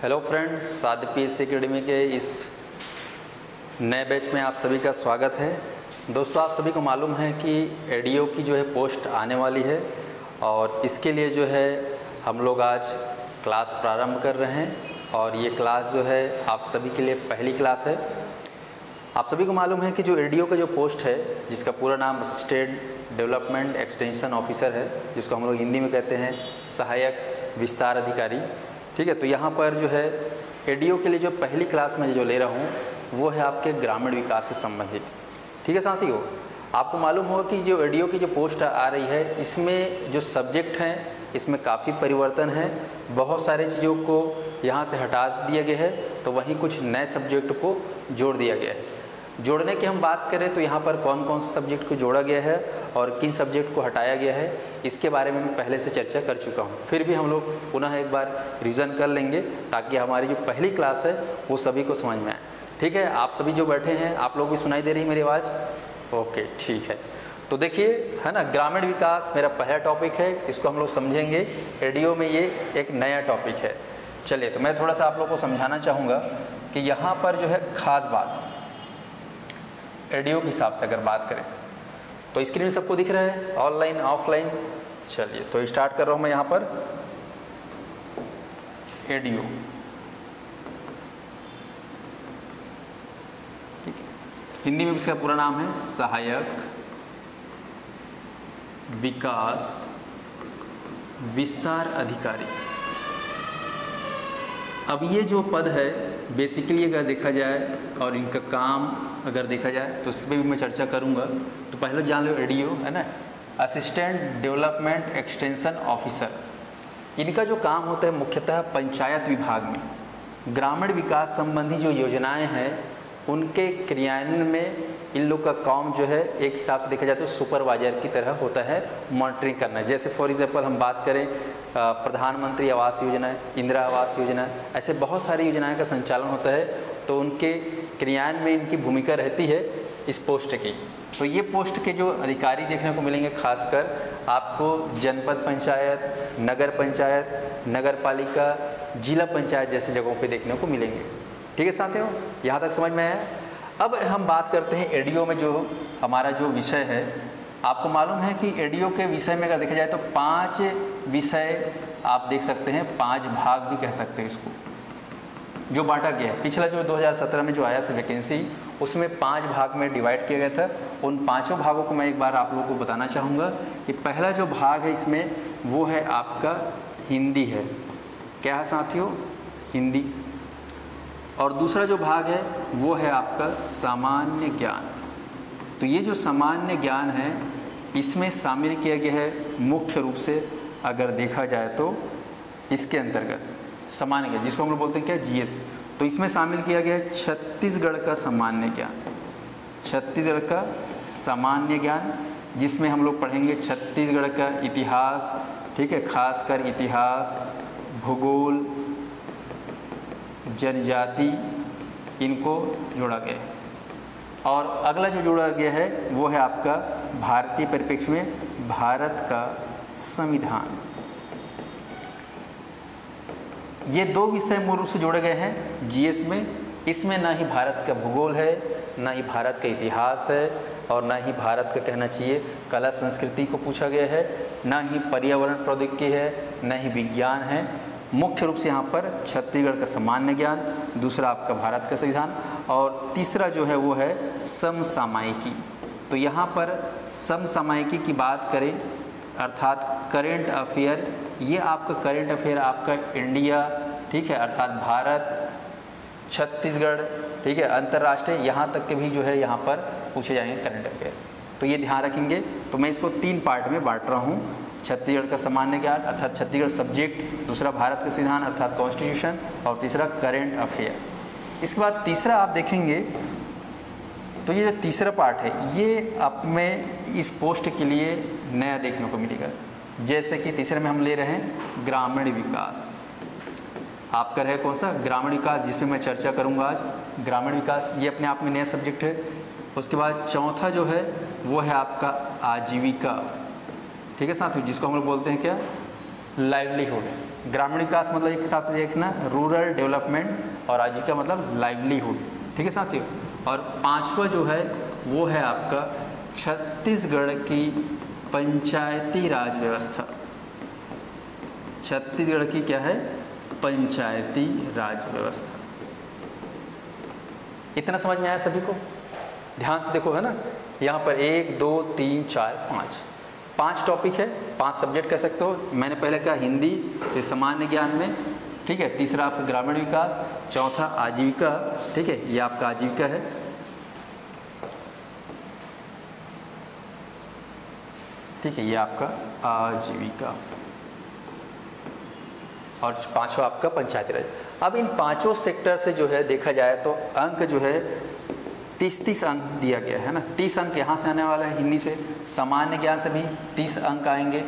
Hello friends, साध PSC academy के इस नए बैच में आप सभी का स्वागत है। दोस्तों, आप सभी को मालूम है कि एडीओ की जो है पोस्ट आने वाली है और इसके लिए जो है हम लोग आज क्लास प्रारंभ कर रहे हैं और ये क्लास जो है आप सभी के लिए पहली क्लास है। आप सभी को मालूम है कि जो एडीओ का जो पोस्ट है, जिसका पूरा नाम असिस्टेंट डेवलपमेंट एक्सटेंशन ऑफिसर है, जिसको हम लोग हिंदी में कहते हैं सहायक विस्तार अधिकारी, ठीक है। तो यहाँ पर जो है एडीओ के लिए जो पहली क्लास में जो ले रहा हूँ वो है आपके ग्रामीण विकास से संबंधित, ठीक है साथियों। आपको मालूम होगा कि जो एडीओ की जो पोस्ट आ रही है, इसमें जो सब्जेक्ट हैं इसमें काफ़ी परिवर्तन है। बहुत सारे चीज़ों को यहाँ से हटा दिया गया है, तो वहीं कुछ नए सब्जेक्ट को जोड़ दिया गया है। जोड़ने की हम बात करें तो यहाँ पर कौन कौन से सब्जेक्ट को जोड़ा गया है और किन सब्जेक्ट को हटाया गया है, इसके बारे में मैं पहले से चर्चा कर चुका हूँ। फिर भी हम लोग पुनः एक बार रिवीजन कर लेंगे ताकि हमारी जो पहली क्लास है वो सभी को समझ में आए, ठीक है। आप सभी जो बैठे हैं, आप लोग भी सुनाई दे रही है मेरी आवाज़? ओके, ठीक है। तो देखिए, है ना, ग्रामीण विकास मेरा पहला टॉपिक है, इसको हम लोग समझेंगे। एडीओ में ये एक नया टॉपिक है। चलिए, तो मैं थोड़ा सा आप लोग को समझाना चाहूँगा कि यहाँ पर जो है खास बात एडीओ के हिसाब से अगर बात करें तो स्क्रीन में सबको दिख रहा है, ऑनलाइन ऑफलाइन। चलिए, तो स्टार्ट कर रहा हूँ मैं यहाँ पर एडीओ, ठीक है। हिंदी में इसका पूरा नाम है सहायक विकास विस्तार अधिकारी। अब ये जो पद है बेसिकली अगर देखा जाए और इनका काम अगर देखा जाए तो इस पर भी मैं चर्चा करूँगा। तो पहले जान लो एडीओ, है ना, असिस्टेंट डेवलपमेंट एक्सटेंशन ऑफिसर। इनका जो काम होता है मुख्यतः पंचायत विभाग में ग्रामीण विकास संबंधी जो योजनाएं हैं उनके क्रियान्वयन में इन लोग का काम जो है एक हिसाब से देखा जाए तो सुपरवाइजर की तरह होता है, मॉनिटरिंग करना। जैसे फॉर एग्जांपल हम बात करें प्रधानमंत्री आवास योजना, इंदिरा आवास योजना, ऐसे बहुत सारी योजनाएं का संचालन होता है, तो उनके क्रियान्वयन में इनकी भूमिका रहती है इस पोस्ट की। तो ये पोस्ट के जो अधिकारी देखने को मिलेंगे खासकर आपको जनपद पंचायत, नगर पंचायत, नगर पालिका, जिला पंचायत जैसे जगहों पे देखने को मिलेंगे, ठीक है साथियों। यहाँ तक समझ में आया? अब हम बात करते हैं एडीओ में जो हमारा जो विषय है। आपको मालूम है कि एडीओ के विषय में अगर देखा जाए तो 5 विषय आप देख सकते हैं, 5 भाग भी कह सकते हैं इसको, जो बांटा गया है। पिछला जो 2017 में जो आया था वैकेंसी, उसमें 5 भाग में डिवाइड किया गया था। उन 5 भागों को मैं एक बार आप लोगों को बताना चाहूँगा कि पहला जो भाग है इसमें वो है आपका हिंदी है। क्या है साथियों? हिंदी। और दूसरा जो भाग है वो है आपका सामान्य ज्ञान। तो ये जो सामान्य ज्ञान है इसमें शामिल किया गया है मुख्य रूप से अगर देखा जाए तो इसके अंतर्गत सामान्य ज्ञान, जिसको हम लोग बोलते हैं क्या, जीएस। तो इसमें शामिल किया गया है छत्तीसगढ़ का सामान्य ज्ञान, छत्तीसगढ़ का सामान्य ज्ञान, जिसमें हम लोग पढ़ेंगे छत्तीसगढ़ का इतिहास, ठीक है, खासकर इतिहास, भूगोल, जनजाति, इनको जोड़ा गया है। और अगला जो जोड़ा गया है वो है आपका भारतीय परिप्रेक्ष्य में भारत का संविधान। ये 2 विषय मूल रूप से जोड़े गए हैं जीएस में। इसमें ना ही भारत का भूगोल है, ना ही भारत का इतिहास है, और ना ही भारत का कहना चाहिए कला संस्कृति को पूछा गया है, ना ही पर्यावरण प्रौद्योगिकी है, ना ही विज्ञान है। मुख्य रूप से यहाँ पर छत्तीसगढ़ का सामान्य ज्ञान, दूसरा आपका भारत का संविधान, और तीसरा जो है वो है समसामयिकी। तो यहाँ पर समसामयिकी की बात करें अर्थात करेंट अफेयर, ये आपका करेंट अफेयर आपका इंडिया, ठीक है, अर्थात भारत, छत्तीसगढ़, ठीक है, अंतर्राष्ट्रीय, यहाँ तक के भी जो है यहाँ पर पूछे जाएंगे करंट अफेयर। तो ये ध्यान रखेंगे। तो मैं इसको 3 पार्ट में बांट रहा हूँ, छत्तीसगढ़ का सामान्य ज्ञान अर्थात छत्तीसगढ़ सब्जेक्ट, दूसरा भारत का संविधान अर्थात कॉन्स्टिट्यूशन, और तीसरा करेंट अफेयर। इसके बाद तीसरा आप देखेंगे तो ये जो तीसरा पार्ट है ये आप में इस पोस्ट के लिए नया देखने को मिलेगा। जैसे कि तीसरे में हम ले रहे हैं ग्रामीण विकास। आपका रहे कौन सा? ग्रामीण विकास, जिसमें मैं चर्चा करूँगा आज। ग्रामीण विकास ये अपने आप में नया सब्जेक्ट है। उसके बाद चौथा जो है वो है आपका आजीविका, ठीक है साथियों, जिसको हम लोग बोलते हैं क्या, लाइवलीहुड। ग्रामीण विकास मतलब एक हिसाब से देखना रूरल डेवलपमेंट और आजीविका मतलब लाइवलीहुड, ठीक है साथियों। और पांचवा जो है वो है आपका छत्तीसगढ़ की पंचायती राज व्यवस्था। छत्तीसगढ़ की क्या है? पंचायती राज व्यवस्था। इतना समझ में आया सभी को? ध्यान से देखो, है ना, यहाँ पर 1 2 3 4 5 टॉपिक है, 5 सब्जेक्ट कह सकते हो। मैंने पहले कहा हिंदी, ये सामान्य ज्ञान में, ठीक है। तीसरा आपका ग्रामीण विकास, चौथा आजीविका, ठीक है, ये आपका आजीविका है। ठीक है, ये आपका आजीविका, और पांचवा आपका पंचायती राज। अब इन पांचों सेक्टर से जो है देखा जाए तो अंक जो है 30-30 अंक दिया गया है ना। 30 अंक यहाँ से आने वाला है हिंदी से, सामान्य ज्ञान से भी 30 अंक आएंगे,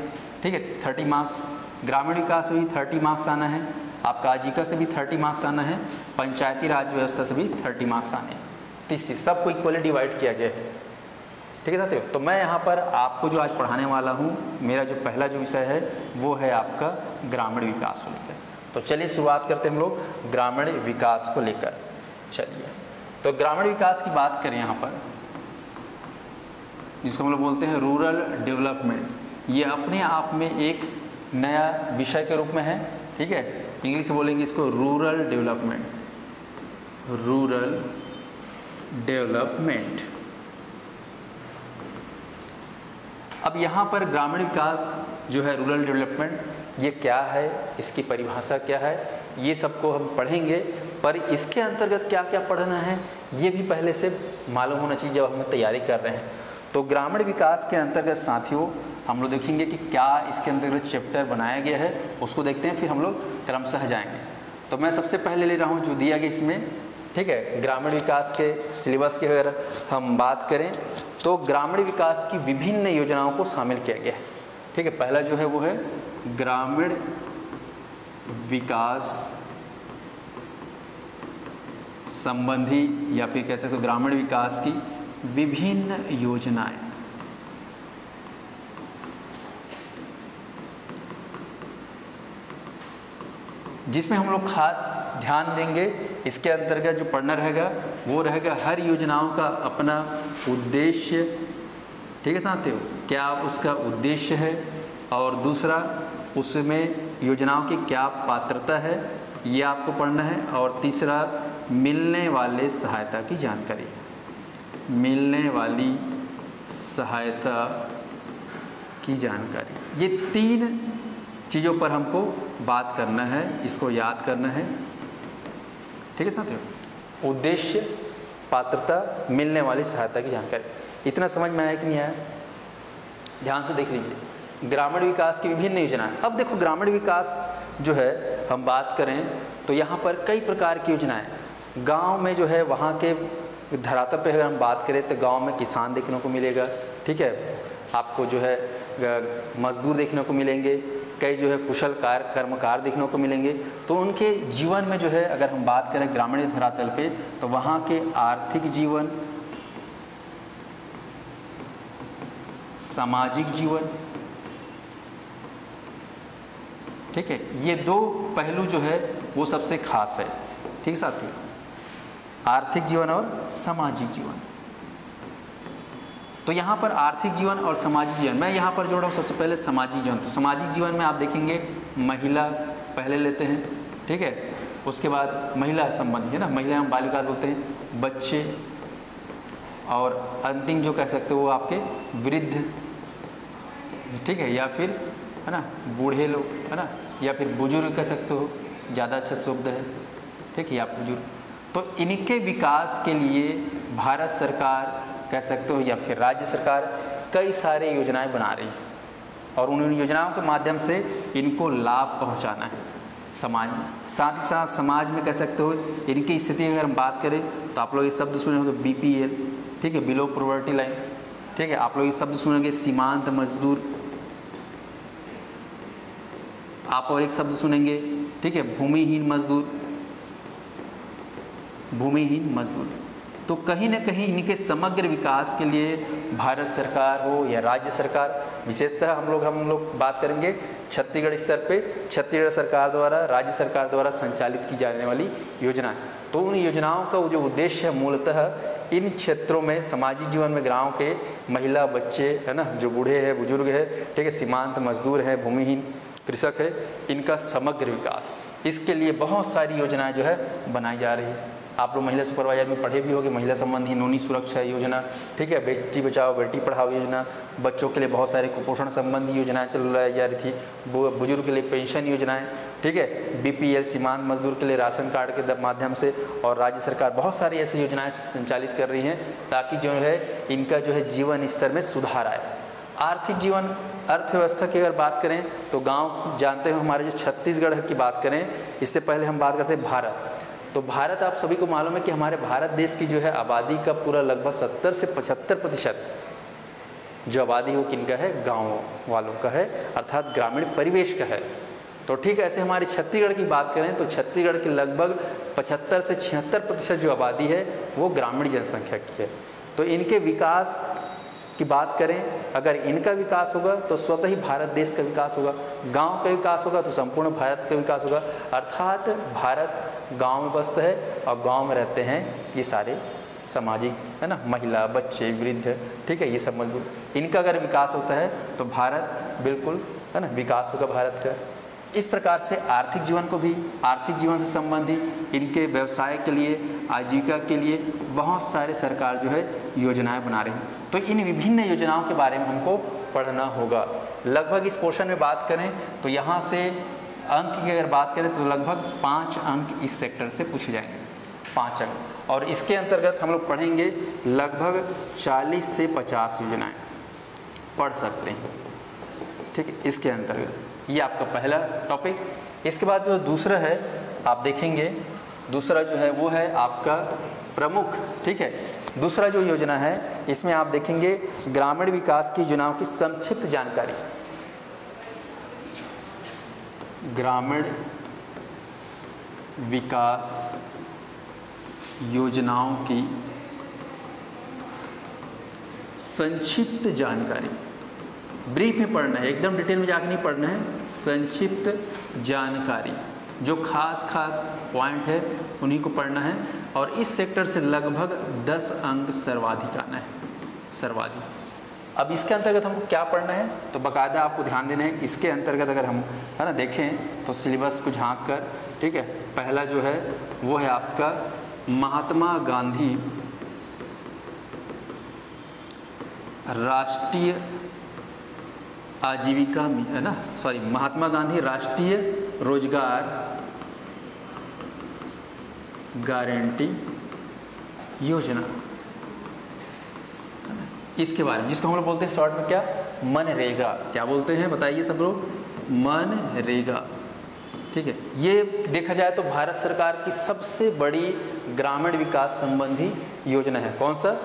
ठीक है, 30 मार्क्स। ग्रामीण विकास से भी 30 मार्क्स आना है, आपका आजीविका से भी 30 मार्क्स आना है, पंचायती राज व्यवस्था से भी 30 मार्क्स आने हैं। 30-30 सबको इक्वली डिवाइड किया गया है, ठीक है साथियों। तो मैं यहाँ पर आपको जो आज पढ़ाने वाला हूँ, मेरा जो पहला जो विषय है वो है आपका ग्रामीण विकास को लेकर। तो चलिए शुरुआत करते हैं हम लोग ग्रामीण विकास को लेकर। चलिए, तो ग्रामीण विकास की बात करें यहाँ पर, जिसको हम लोग बोलते हैं रूरल डेवलपमेंट, ये अपने आप में एक नया विषय के रूप में है, ठीक है। इंग्लिश में बोलेंगे इसको रूरल डेवलपमेंट, रूरल डेवलपमेंट। अब यहाँ पर ग्रामीण विकास जो है रूरल डेवलपमेंट, ये क्या है, इसकी परिभाषा क्या है, ये सबको हम पढ़ेंगे। पर इसके अंतर्गत क्या क्या पढ़ना है ये भी पहले से मालूम होना चाहिए जब हम तैयारी कर रहे हैं। तो ग्रामीण विकास के अंतर्गत साथियों हम लोग देखेंगे कि क्या इसके अंतर्गत चैप्टर बनाया गया है, उसको देखते हैं, फिर हम लोग क्रमशः जाएंगे। तो मैं सबसे पहले ले रहा हूँ जो दिया गया इसमें, ठीक है। ग्रामीण विकास के सिलेबस की अगर हम बात करें तो ग्रामीण विकास की विभिन्न योजनाओं को शामिल किया गया है, ठीक है। पहला जो है वो है ग्रामीण विकास संबंधी, या फिर कह सकते हो ग्रामीण विकास की विभिन्न योजनाएं। जिसमें हम लोग खास ध्यान देंगे, इसके अंतर्गत जो पढ़ना रहेगा वो रहेगा हर योजनाओं का अपना उद्देश्य, ठीक है साथियों, क्या उसका उद्देश्य है, और दूसरा उसमें योजनाओं की क्या पात्रता है, ये आपको पढ़ना है। और तीसरा मिलने वाले सहायता की जानकारी, मिलने वाली सहायता की जानकारी। ये 3 चीज़ों पर हमको बात करना है, इसको याद करना है, ठीक है साथियों। उद्देश्य, पात्रता, मिलने वाली सहायता की जानकारी। इतना समझ में आया कि नहीं आया? ध्यान से देख लीजिए। ग्रामीण विकास की विभिन्न योजनाएं। अब देखो ग्रामीण विकास जो है हम बात करें तो यहाँ पर कई प्रकार की योजनाएं। गांव में जो है वहाँ के धरातल पे अगर हम बात करें तो गांव में किसान देखने को मिलेगा, ठीक है। आपको जो है मजदूर देखने को मिलेंगे, कई जो है कुशल कर्मकार देखने को मिलेंगे। तो उनके जीवन में जो है अगर हम बात करें ग्रामीण धरातल पे तो वहाँ के आर्थिक जीवन, सामाजिक जीवन, ठीक है, ये 2 पहलू जो है वो सबसे खास है, ठीक साथियों, आर्थिक जीवन और सामाजिक जीवन। तो यहाँ पर आर्थिक जीवन और सामाजिक जीवन, मैं यहाँ पर जोड़ रहा हूँ सबसे पहले सामाजिक जीवन। तो सामाजिक जीवन में आप देखेंगे महिला पहले लेते हैं, ठीक है, उसके बाद महिला संबंधी है ना, महिला हम बाल विकास बोलते हैं, बच्चे, और अंतिम जो कह सकते हो वो आपके वृद्ध, ठीक है, या फिर है ना बूढ़े लोग, है ना, या फिर बुजुर्ग कह सकते हो, ज़्यादा अच्छा शब्द है, ठीक है, आप बुजुर्ग। तो इनके विकास के लिए भारत सरकार कह सकते हो या फिर राज्य सरकार कई सारे योजनाएं बना रही है, और उन योजनाओं के माध्यम से इनको लाभ पहुंचाना है समाज में। साथ ही साथ समाज में कह सकते हो इनकी स्थिति अगर हम बात करें तो आप लोग ये शब्द सुने होंगे BPL, ठीक है, बिलो पॉवर्टी लाइन, ठीक है, आप लोग ये शब्द सुनेंगे सीमांत मजदूर, आप और एक शब्द सुनेंगे, ठीक है, भूमिहीन मजदूर, भूमिहीन मजदूर। तो कहीं ना कहीं इनके समग्र विकास के लिए भारत सरकार हो या राज्य सरकार, विशेषतः हम लोग बात करेंगे छत्तीसगढ़ स्तर पे छत्तीसगढ़ सरकार द्वारा, राज्य सरकार द्वारा संचालित की जाने वाली योजना है। तो उन योजनाओं का जो उद्देश्य है मूलतः इन क्षेत्रों में सामाजिक जीवन में गाँव के महिला, बच्चे है ना, जो बूढ़े हैं, बुजुर्ग है, ठीक है, सीमांत मजदूर है, भूमिहीन कृषक है, इनका समग्र विकास, इसके लिए बहुत सारी योजनाएं जो है बनाई जा रही है। आप लोग महिला सुपरवाइजर में पढ़े भी होंगे, महिला संबंधी नोनी सुरक्षा योजना, ठीक है, बेटी बचाओ बेटी पढ़ाओ योजना, बच्चों के लिए बहुत सारे कुपोषण संबंधी योजनाएं चलाई जा रही थी, बुजुर्ग के लिए पेंशन योजनाएं, ठीक है, बीपीएल सीमांत मजदूर के लिए राशन कार्ड के माध्यम से, और राज्य सरकार बहुत सारी ऐसी योजनाएं संचालित कर रही हैं ताकि जो है इनका जो है जीवन स्तर में सुधार आए। आर्थिक जीवन, अर्थव्यवस्था की अगर बात करें तो गांव जानते हो हमारे जो छत्तीसगढ़ की बात करें, इससे पहले हम बात करते हैं भारत। तो भारत आप सभी को मालूम है कि हमारे भारत देश की जो है आबादी का पूरा लगभग 70 से 75% जो आबादी हो किनका है, गाँव वालों का है, अर्थात ग्रामीण परिवेश का है। तो ठीक ऐसे हमारे छत्तीसगढ़ की बात करें तो छत्तीसगढ़ की लगभग 75 से 76% जो आबादी है वो ग्रामीण जनसंख्या की है। तो इनके विकास की बात करें, अगर इनका विकास होगा तो स्वतः ही भारत देश का विकास होगा, गांव का विकास होगा तो संपूर्ण भारत का विकास होगा। अर्थात भारत गांव में बसता है और गांव में रहते हैं ये सारे सामाजिक, है ना, महिला, बच्चे, वृद्ध, ठीक है, ये सब मजदूर, इनका अगर विकास होता है तो भारत बिल्कुल, है ना, विकास होगा भारत का। इस प्रकार से आर्थिक जीवन को भी, आर्थिक जीवन से संबंधित इनके व्यवसाय के लिए, आजीविका के लिए बहुत सारे सरकार जो है योजनाएं बना रही हैं। तो इन विभिन्न योजनाओं के बारे में हमको पढ़ना होगा। लगभग इस पोर्शन में बात करें तो यहाँ से अंक की अगर बात करें तो लगभग 5 अंक इस सेक्टर से पूछे जाएंगे, 5 अंक, और इसके अंतर्गत हम लोग पढ़ेंगे लगभग 40 से 50 योजनाएँ पढ़ सकते हैं, ठीक है, इसके अंतर्गत। ये आपका पहला टॉपिक। इसके बाद जो दूसरा है आप देखेंगे, दूसरा जो है वो है आपका प्रमुख, ठीक है, दूसरा जो योजना है इसमें आप देखेंगे ग्रामीण विकास की योजनाओं की संक्षिप्त जानकारी। ग्रामीण विकास योजनाओं की संक्षिप्त जानकारी, ब्रीफ में पढ़ना है, एकदम डिटेल में जाकर नहीं पढ़ना है, संक्षिप्त जानकारी, जो खास पॉइंट है उन्हीं को पढ़ना है। और इस सेक्टर से लगभग 10 अंक सर्वाधिक आना है, सर्वाधिक। अब इसके अंतर्गत हमको क्या पढ़ना है तो बाकायदा आपको ध्यान देना है। इसके अंतर्गत अगर हम, है ना, देखें तो सिलेबस को झांक कर, ठीक है, पहला जो है वो है आपका महात्मा गांधी राष्ट्रीय आजीविका, है ना, सॉरी, महात्मा गांधी राष्ट्रीय रोजगार गारंटी योजना, इसके बारे में, जिसको हम लोग बोलते हैं शॉर्ट में क्या, मनरेगा। क्या बोलते हैं बताइए सब लोग, मनरेगा, ठीक है। ये देखा जाए तो भारत सरकार की सबसे बड़ी ग्रामीण विकास संबंधी योजना है। कौन सा,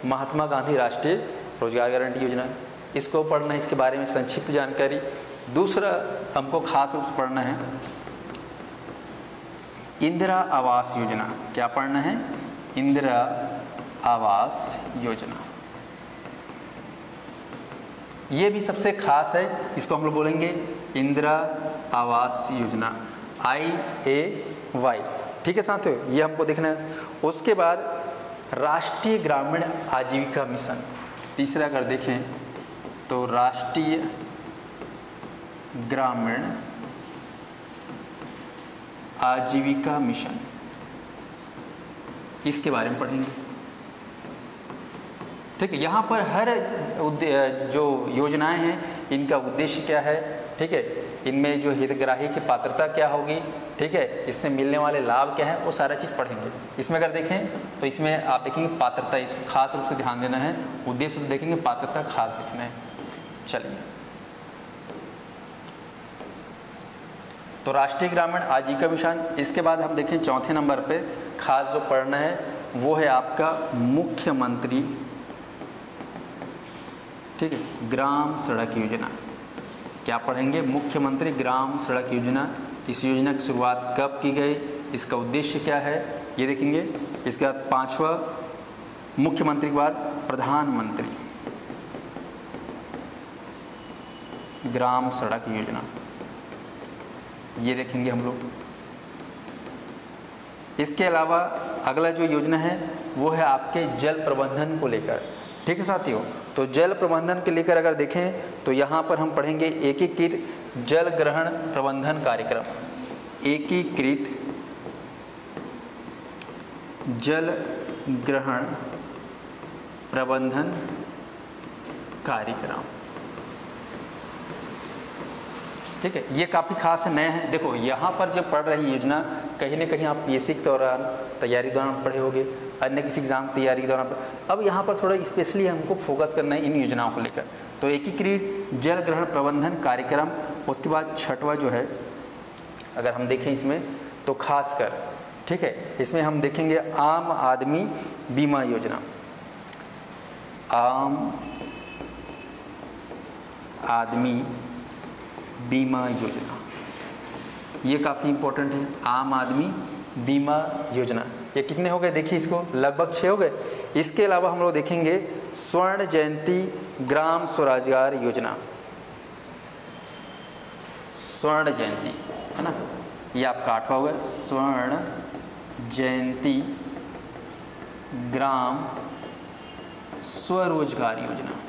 महात्मा गांधी राष्ट्रीय रोजगार गारंटी योजना, इसको पढ़ना है, इसके बारे में संक्षिप्त जानकारी। दूसरा हमको खास रूप से पढ़ना है इंदिरा आवास योजना। क्या पढ़ना है, इंदिरा आवास योजना, ये भी सबसे खास है, इसको हम लोग बोलेंगे इंदिरा आवास योजना, IAY, ठीक है साथियों, ये हमको देखना है। उसके बाद राष्ट्रीय ग्रामीण आजीविका मिशन, तीसरा अगर देखें तो राष्ट्रीय ग्रामीण आजीविका मिशन, इसके बारे में पढ़ेंगे, ठीक है। यहाँ पर हर जो योजनाएं हैं इनका उद्देश्य क्या है, ठीक है, इनमें जो हितग्राही की पात्रता क्या होगी, ठीक है, इससे मिलने वाले लाभ क्या है, वो सारा चीज़ पढ़ेंगे। इसमें अगर देखें तो इसमें आप देखेंगे पात्रता, इसको खास रूप से ध्यान देना है, उद्देश्य तो देखेंगे, पात्रता खास देखना है। चलिए, तो राष्ट्रीय ग्रामीण आजीविका मिशन। इसके बाद हम देखें चौथे नंबर पे खास जो पढ़ना है वो है आपका मुख्यमंत्री, ठीक है, ग्राम सड़क योजना। क्या पढ़ेंगे, मुख्यमंत्री ग्राम सड़क योजना। इस योजना की शुरुआत कब की गई, इसका उद्देश्य क्या है, ये देखेंगे। इसके बाद पांचवा, मुख्यमंत्री के बाद प्रधानमंत्री ग्राम सड़क योजना, ये देखेंगे हम लोग। इसके अलावा अगला जो योजना है वो है आपके जल प्रबंधन को लेकर। ठीक है साथियों, तो जल प्रबंधन के लेकर अगर देखें तो यहाँ पर हम पढ़ेंगे एकीकृत जल ग्रहण प्रबंधन कार्यक्रम। एकीकृत जल ग्रहण प्रबंधन कार्यक्रम। ठीक है, ये काफ़ी खास नए हैं। देखो यहाँ पर जब पढ़ रही योजना कहीं ना कहीं आप पीएससी के दौरान तैयारी दौरान पढ़े होंगे, अन्य किसी एग्जाम तैयारी के दौरान। अब यहाँ पर थोड़ा स्पेशली हमको फोकस करना है इन योजनाओं को लेकर। तो एकीकृत जल ग्रहण प्रबंधन कार्यक्रम। उसके बाद छठवां जो है अगर हम देखें इसमें तो खासकर, ठीक है, इसमें हम देखेंगे आम आदमी बीमा योजना। आम आदमी बीमा योजना, ये काफ़ी इम्पोर्टेंट है। आम आदमी बीमा योजना, ये कितने हो गए देखिए, इसको लगभग 6 हो गए। इसके अलावा हम लोग देखेंगे स्वर्ण जयंती ग्राम स्वरोजगार योजना। स्वर्ण जयंती है ना, ये आपका 8वां होगा। स्वर्ण जयंती ग्राम स्वरोजगार योजना।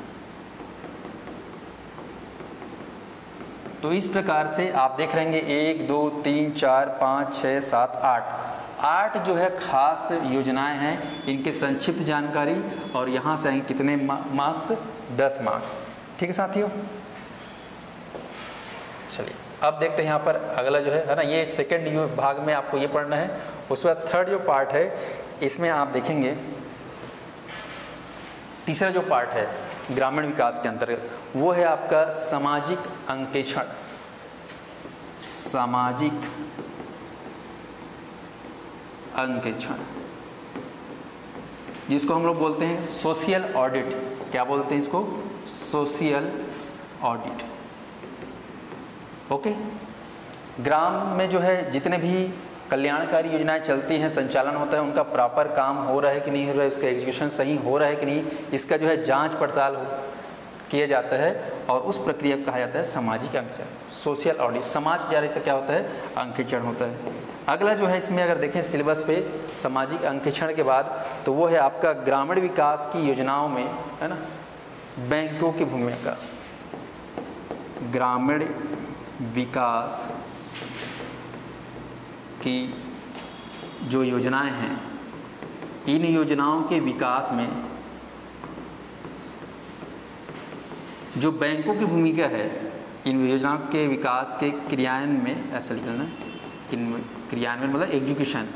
तो इस प्रकार से आप देख रहेंगे 1 2 3 4 5 6 7 8 जो है खास योजनाएं हैं। इनके संक्षिप्त जानकारी और यहाँ से आएंगे कितने मार्क्स, 10 मार्क्स। ठीक है साथियों, चलिए अब देखते हैं यहाँ पर अगला जो है ना, ये सेकंड भाग में आपको ये पढ़ना है। उसके बाद थर्ड जो पार्ट है इसमें आप देखेंगे तीसरा जो पार्ट है ग्रामीण विकास के अंतर्गत वो है आपका सामाजिक अंकेक्षण। सामाजिक अंकेक्षण जिसको हम लोग बोलते हैं सोशल ऑडिट। क्या बोलते हैं इसको? Social audit. ओके, ग्राम में जो है जितने भी कल्याणकारी योजनाएं चलती हैं, संचालन होता है, उनका प्रॉपर काम हो रहा है कि नहीं हो रहा है, उसका एग्जीक्यूशन सही हो रहा है कि नहीं, इसका जो है जांच पड़ताल किया जाता है और उस प्रक्रिया को कहा जाता है सामाजिक अंकेक्षण, सोशल ऑडिट। समाज जारी से क्या होता है? अंकेक्षण होता है। अगला जो है इसमें अगर देखें सिलेबस पे सामाजिक अंकेक्षण के बाद तो वो है आपका ग्रामीण विकास की योजनाओं में, है ना, बैंकों की भूमिका। ग्रामीण विकास की जो योजनाएं हैं, इन योजनाओं के विकास में जो बैंकों की भूमिका है, इन योजनाओं के विकास के क्रियान्वयन में, ऐसा लिखना है, इन क्रियान्वयन मतलब एग्जीक्यूशन,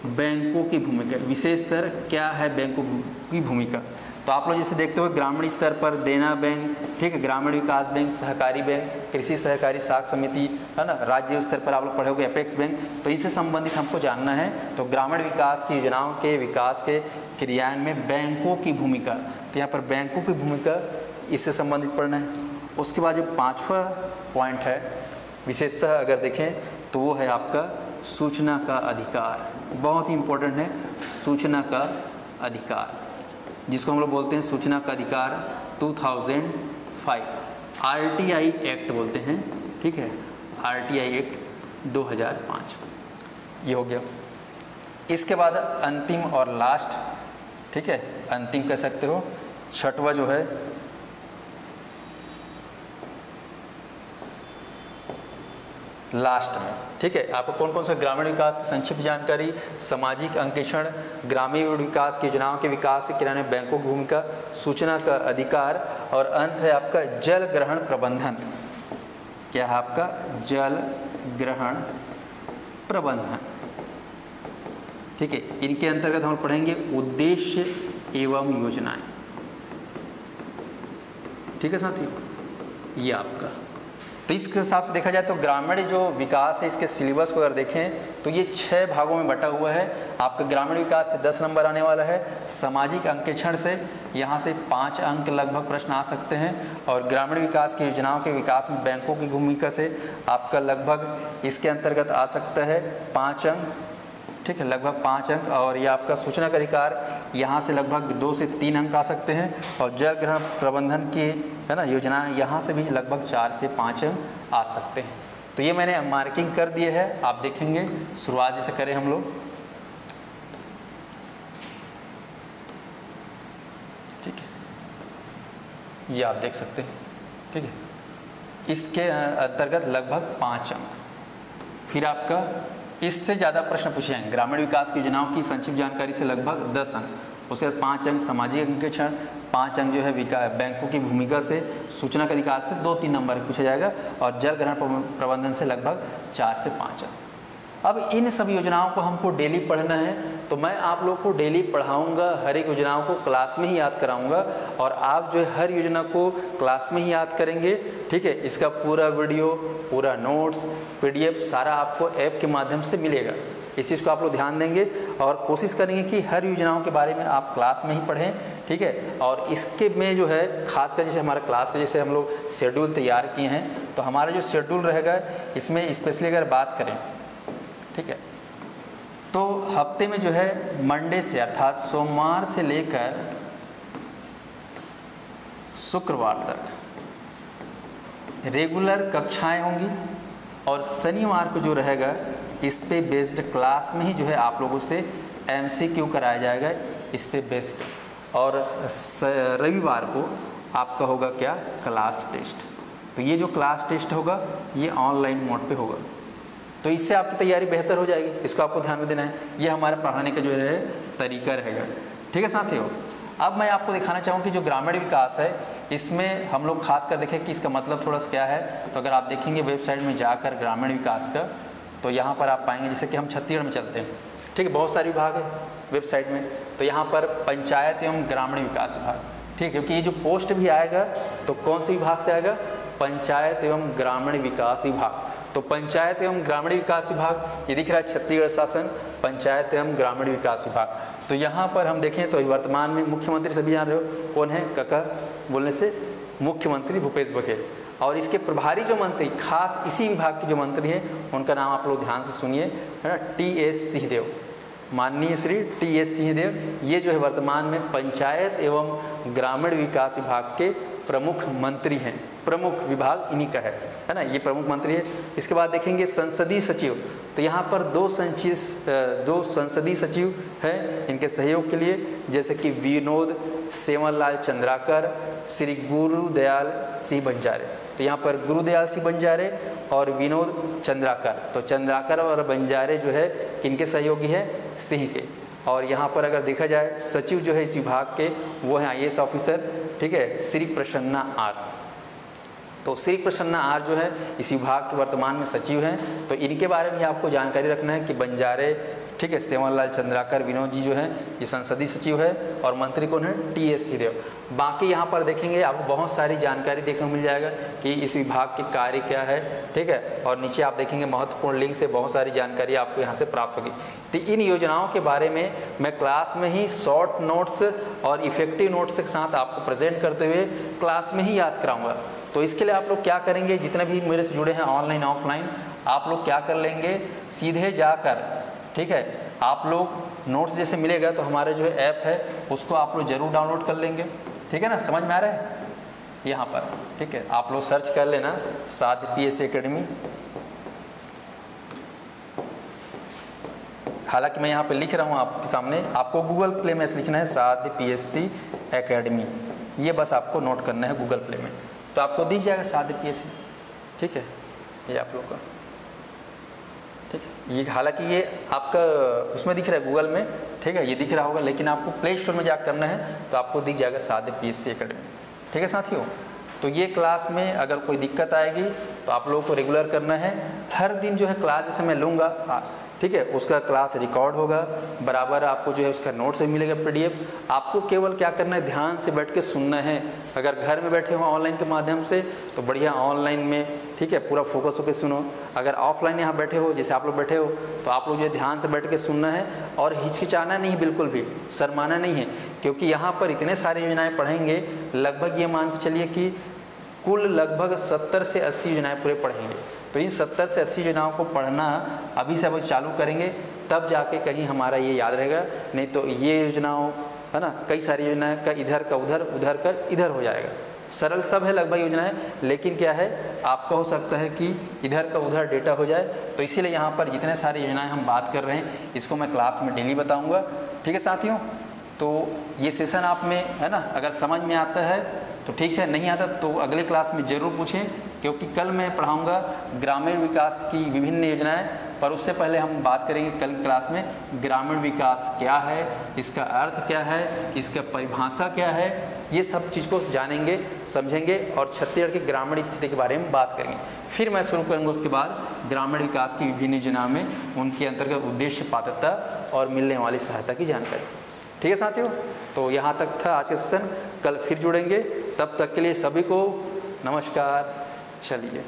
बैंकों की भूमिका विशेषतर क्या है? बैंकों की भूमिका तो आप लोग जैसे देखते हो ग्रामीण स्तर पर देना बैंक, ठीक है, ग्रामीण विकास बैंक, सहकारी बैंक, कृषि सहकारी साख समिति, है ना, राज्य स्तर पर आप लोग पढ़े होंगे अपेक्स बैंक। तो इनसे संबंधित हमको जानना है। तो ग्रामीण विकास की योजनाओं के विकास के क्रियान्वयन में बैंकों की भूमिका, तो यहाँ पर बैंकों की भूमिका इससे संबंधित पढ़ना है। उसके बाद जो 5वां पॉइंट है विशेषतः अगर देखें तो वो है आपका सूचना का अधिकार। बहुत ही इम्पोर्टेंट है सूचना का अधिकार, जिसको हम लोग बोलते हैं सूचना का अधिकार 2005 RTI एक्ट बोलते हैं। ठीक है, RTI एक्ट 2005 ये हो गया। इसके बाद अंतिम और लास्ट, ठीक है, अंतिम कह सकते हो, 6वां जो है लास्ट में, ठीक है, आपको कौन कौन सा ग्रामीण विकास की संक्षिप्त जानकारी, सामाजिक अंकेक्षण, ग्रामीण विकास की योजनाओं के विकास के क्रियान्वयन में बैंकों की भूमिका, सूचना का अधिकार और अंत है आपका जल ग्रहण प्रबंधन। क्या है आपका? जल ग्रहण प्रबंधन। ठीक है, इनके अंतर्गत हम पढ़ेंगे उद्देश्य एवं योजनाएं। ठीक है साथियों, ये आपका। तो इस हिसाब से देखा जाए तो ग्रामीण जो विकास है इसके सिलेबस को अगर देखें तो ये 6 भागों में बटा हुआ है। आपका ग्रामीण विकास से 10 नंबर आने वाला है, सामाजिक अंकेक्षण से यहाँ से 5 अंक लगभग प्रश्न आ सकते हैं, और ग्रामीण विकास की योजनाओं के विकास में बैंकों की भूमिका से आपका लगभग इसके अंतर्गत आ सकता है 5 अंक। ठीक है, लगभग 5 अंक। और ये आपका सूचना का अधिकार यहाँ से लगभग 2 से 3 अंक आ सकते हैं। और जल ग्रहण प्रबंधन की है ना योजना यहाँ से भी लगभग 4 से 5 अंक आ सकते हैं। तो ये मैंने मार्किंग कर दिए है, आप देखेंगे शुरुआत जैसे करें हम लोग, ठीक है, ये आप देख सकते हैं, ठीक है, इसके अंतर्गत लगभग 5 अंक। फिर आपका इससे ज़्यादा प्रश्न पूछे हैं, ग्रामीण विकास की योजनाओं की संक्षिप्त जानकारी से लगभग 10 अंक। उसके बाद 5 अंक सामाजिक अंकेक्षण, 5 अंक जो है बैंकों की भूमिका से, सूचना के अधिकार से 2-3 नंबर पूछा जाएगा। और जल ग्रहण प्रबंधन से लगभग 4 से 5 अंक। अब इन सब योजनाओं को हमको डेली पढ़ना है, तो मैं आप लोग को डेली पढ़ाऊंगा, हर एक योजनाओं को क्लास में ही याद कराऊंगा। और आप जो है हर योजना को क्लास में ही याद करेंगे, ठीक है। इसका पूरा वीडियो, पूरा नोट्स, PDF सारा आपको ऐप के माध्यम से मिलेगा। इस चीज़ को आप लोग ध्यान देंगे और कोशिश करेंगे कि हर योजनाओं के बारे में आप क्लास में ही पढ़ें, ठीक है। और इसके में जो है खासकर जैसे हमारा क्लास का जैसे हम लोग शेड्यूल तैयार किए हैं, तो हमारा जो शेड्यूल रहेगा इसमें स्पेशली अगर बात करें, ठीक है, तो हफ्ते में जो है मंडे से अर्थात सोमवार से लेकर शुक्रवार तक रेगुलर कक्षाएं होंगी। और शनिवार को जो रहेगा इस पे बेस्ड क्लास में ही जो है आप लोगों से MCQ कराया जाएगा इस पे बेस्ड। और रविवार को आपका होगा क्या, क्लास टेस्ट। तो ये जो क्लास टेस्ट होगा ये ऑनलाइन मोड पे होगा, तो इससे आपकी तैयारी बेहतर हो जाएगी। इसको आपको ध्यान में देना है। ये हमारा पढ़ाने का जो है तरीका रहेगा, ठीक है साथियों। अब मैं आपको दिखाना चाहूँ कि जो ग्रामीण विकास है इसमें हम लोग खास कर देखें कि इसका मतलब थोड़ा सा क्या है। तो अगर आप देखेंगे वेबसाइट में जाकर ग्रामीण विकास का, तो यहाँ पर आप पाएंगे जैसे कि हम छत्तीसगढ़ में चलते हैं, ठीक है, बहुत सारे विभाग है वेबसाइट में। तो यहाँ पर पंचायत एवं ग्रामीण विकास विभाग, ठीक है, क्योंकि ये जो पोस्ट भी आएगा तो कौन से विभाग से आएगा, पंचायत एवं ग्रामीण विकास विभाग। तो पंचायत एवं ग्रामीण विकास विभाग ये दिख रहा है, छत्तीसगढ़ शासन पंचायत एवं ग्रामीण विकास विभाग। तो यहाँ पर हम देखें तो वर्तमान में मुख्यमंत्री सभी जान रहे हो कौन है, काका बोलने से मुख्यमंत्री भूपेश बघेल। और इसके प्रभारी जो मंत्री खास इसी विभाग के जो मंत्री हैं उनका नाम आप लोग ध्यान से सुनिए, है ना, TS सिंहदेव, माननीय श्री TS सिंहदेव। ये जो है वर्तमान में पंचायत एवं ग्रामीण विकास विभाग के प्रमुख मंत्री हैं। प्रमुख विभाग इन्हीं का है ना, ये प्रमुख मंत्री है। इसके बाद देखेंगे संसदीय सचिव, तो यहाँ पर दो संसदीय सचिव हैं इनके सहयोग के लिए, जैसे कि विनोद सेवनलाल चंद्राकर, श्री गुरुदयाल सिंह बंजारे। तो यहाँ पर गुरुदयाल सिंह बंजारे और विनोद चंद्राकर, तो चंद्राकर और बंजारे जो है किनके सहयोगी है, सिंह के। और यहाँ पर अगर देखा जाए सचिव जो है इस विभाग के वो हैं IAS ऑफिसर, ठीक है, श्री प्रसन्ना आर। तो श्री प्रसन्ना आर जो है इस विभाग के वर्तमान में सचिव हैं। तो इनके बारे में आपको जानकारी रखना है कि बंजारे, ठीक है, सेवनलाल चंद्राकर, विनोद जी जो हैं ये संसदीय सचिव है और मंत्री कौन है, TS सिंहदेव। बाकी यहाँ पर देखेंगे आपको बहुत सारी जानकारी देखने को मिल जाएगा कि इस विभाग के कार्य क्या है, ठीक है। और नीचे आप देखेंगे महत्वपूर्ण लिंक से बहुत सारी जानकारी आपको यहाँ से प्राप्त होगी। तो इन योजनाओं के बारे में मैं क्लास में ही शॉर्ट नोट्स और इफेक्टिव नोट्स के साथ आपको प्रेजेंट करते हुए क्लास में ही याद कराऊंगा। तो इसके लिए आप लोग क्या करेंगे, जितने भी मेरे से जुड़े हैं ऑनलाइन ऑफलाइन, आप लोग क्या कर लेंगे, सीधे जाकर, ठीक है, आप लोग नोट्स जैसे मिलेगा तो हमारे जो ऐप है उसको आप लोग जरूर डाउनलोड कर लेंगे, ठीक है ना, समझ में आ रहा है यहाँ पर, ठीक है। आप लोग सर्च कर लेना साध्य PSC एकेडमी। हालांकि मैं यहाँ पे लिख रहा हूँ आपके सामने, आपको गूगल प्ले में लिखना है साध्य PSC एकेडमी, ये बस आपको नोट करना है गूगल प्ले में, तो आपको दिख जाएगा साध्य PSC, ठीक है, ये आप लोग का, ठीक है। ये हालांकि ये आपका उसमें दिख रहा है गूगल में, ठीक है, ये दिख रहा होगा, लेकिन आपको प्ले स्टोर में जाकर करना है तो आपको दिख जाएगा साध्य PSC एकेडमी, ठीक है साथियों। तो ये क्लास में अगर कोई दिक्कत आएगी तो आप लोगों को रेगुलर करना है। हर दिन जो है क्लास जैसे मैं लूँगा, ठीक है, उसका क्लास रिकॉर्ड होगा, बराबर आपको जो है उसका नोट्स भी मिलेगा PDF। आपको केवल क्या करना है, ध्यान से बैठ के सुनना है। अगर घर में बैठे हो ऑनलाइन के माध्यम से तो बढ़िया ऑनलाइन में, ठीक है, पूरा फोकस होकर सुनो। अगर ऑफलाइन यहाँ बैठे हो जैसे आप लोग बैठे हो तो आप लोग जो है ध्यान से बैठ के सुनना है और हिचकिचाना नहीं, बिल्कुल भी शर्माना नहीं है, क्योंकि यहाँ पर इतने सारी योजनाएँ पढ़ेंगे, लगभग ये मान के चलिए कि कुल लगभग 70 से 80 योजनाएँ पूरे पढ़ेंगे। तो इन 70 से 80 योजनाओं को पढ़ना अभी से अब चालू करेंगे, तब जाके कहीं हमारा ये याद रहेगा, नहीं तो ये योजनाओं है ना, कई सारी योजनाएं का इधर का उधर, उधर का इधर हो जाएगा। सरल सब है लगभग योजनाएं, लेकिन क्या है आपका हो सकता है कि इधर का उधर डेटा हो जाए। तो इसीलिए यहाँ पर जितने सारी योजनाएं हम बात कर रहे हैं इसको मैं क्लास में डेली बताऊँगा। ठीक है साथियों, तो ये सेशन आप में है ना, अगर समझ में आता है तो ठीक है, नहीं आता तो अगले क्लास में ज़रूर पूछें, क्योंकि कल मैं पढ़ाऊँगा ग्रामीण विकास की विभिन्न योजनाएं। पर उससे पहले हम बात करेंगे कल क्लास में ग्रामीण विकास क्या है, इसका अर्थ क्या है, इसका परिभाषा क्या है, ये सब चीज़ को जानेंगे, समझेंगे और छत्तीसगढ़ की ग्रामीण स्थिति के बारे में बात करेंगे। फिर मैं शुरू करूँगा उसके बाद ग्रामीण विकास की विभिन्न योजनाओं में उनके अंतर्गत उद्देश्य, पात्रता और मिलने वाली सहायता की जानकारी। ठीक है साथियों, तो यहाँ तक था आज का सेशन, कल फिर जुड़ेंगे। तब तक के लिए सभी को नमस्कार। चलिए।